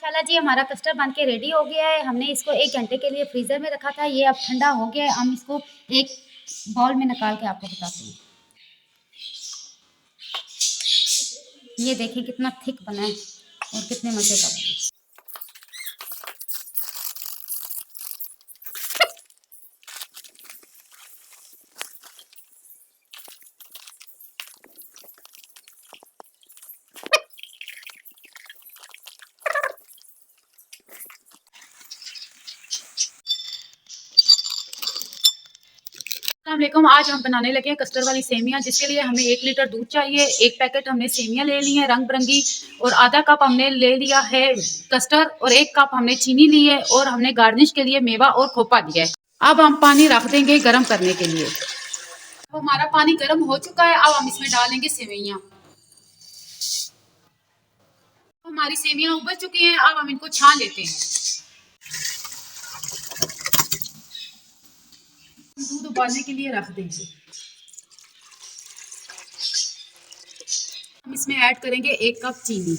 माशाल्लाह जी, हमारा कस्टर्ड बन के रेडी हो गया है। हमने इसको 1 घंटे के लिए फ्रीज़र में रखा था। ये अब ठंडा हो गया है। हम इसको एक बाउल में निकाल के आपको बताते हैं। ये देखिए कितना थिक बना है और कितने मज़े का बना है। अस्सलामुअलैकुम। आज हम बनाने लगे हैं कस्टर्ड वाली सेमियाँ, जिसके लिए हमें 1 लीटर दूध चाहिए। 1 पैकेट हमने सेमियाँ ले ली हैं रंग बिरंगी, और आधा कप हमने ले लिया है कस्टर्ड, और 1 कप हमने चीनी ली है, और हमने गार्निश के लिए मेवा और खोपा लिया है। अब हम पानी रख देंगे गर्म करने के लिए। अब हमारा पानी गर्म हो चुका है। अब हम इसमें डालेंगे सेवइयाँ। हमारी सेमियाँ उबल चुकी हैं। अब हम इनको छान लेते हैं। दूध उबालने के लिए रख देंगे। हम इसमें ऐड करेंगे 1 कप चीनी।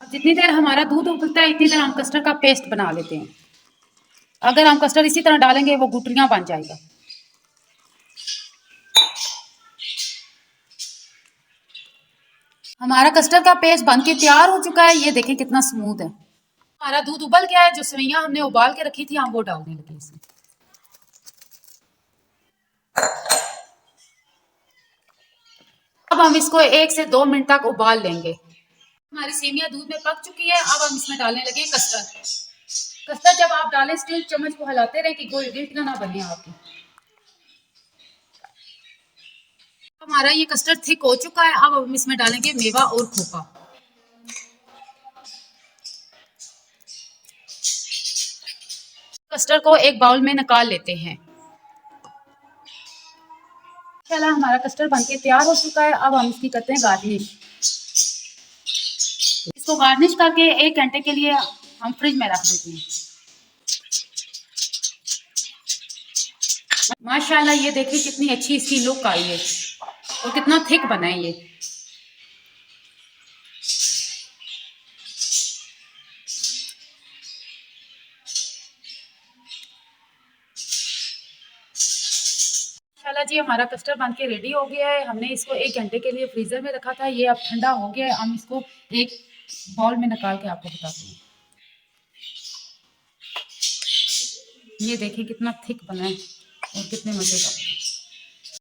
अब जितनी देर हमारा दूध उबलता है, इतनी देर हम कस्टर्ड का पेस्ट बना लेते हैं। अगर हम कस्टर्ड इसी तरह डालेंगे, वो गुठलियां बन जाएगा। हमारा कस्टर्ड का पेस्ट बन के तैयार हो चुका है। ये देखें कितना स्मूथ है। हमारा दूध उबल गया है। जो सेवइयां हमने उबाल के रखी थी, हम वो डालने लगे इसमें। अब हम इसको 1 से 2 मिनट तक उबाल लेंगे। हमारी सेमियां दूध में पक चुकी है। अब हम इसमें डालने लगे कस्टर्ड। कस्टर्ड जब आप डालें, स्टील चम्मच को हिलाते रहे कि कोई गिल्ट ना बने आपकी। हमारा ये कस्टर्ड थिक हो चुका है। अब हम इसमें डालेंगे मेवा और खोपा। कस्टर्ड को एक बाउल में निकाल लेते हैं। चला, हमारा कस्टर्ड बनके तैयार हो चुका है। अब हम इसकी करते हैं गार्निश। इसको गार्निश करके 1 घंटे के लिए हम फ्रिज में रख देते हैं। माशाल्लाह, ये देखिए कितनी अच्छी इसकी लुक आई है और कितना थिक बना है ये। माशाल्लाह जी, हमारा कस्टर्ड बन के रेडी हो गया है। हमने इसको 1 घंटे के लिए फ्रीजर में रखा था। ये अब ठंडा हो गया है। हम इसको एक बाउल में निकाल के आपको बताते हैं। ये देखिए कितना थिक बना है और कितने मजे का।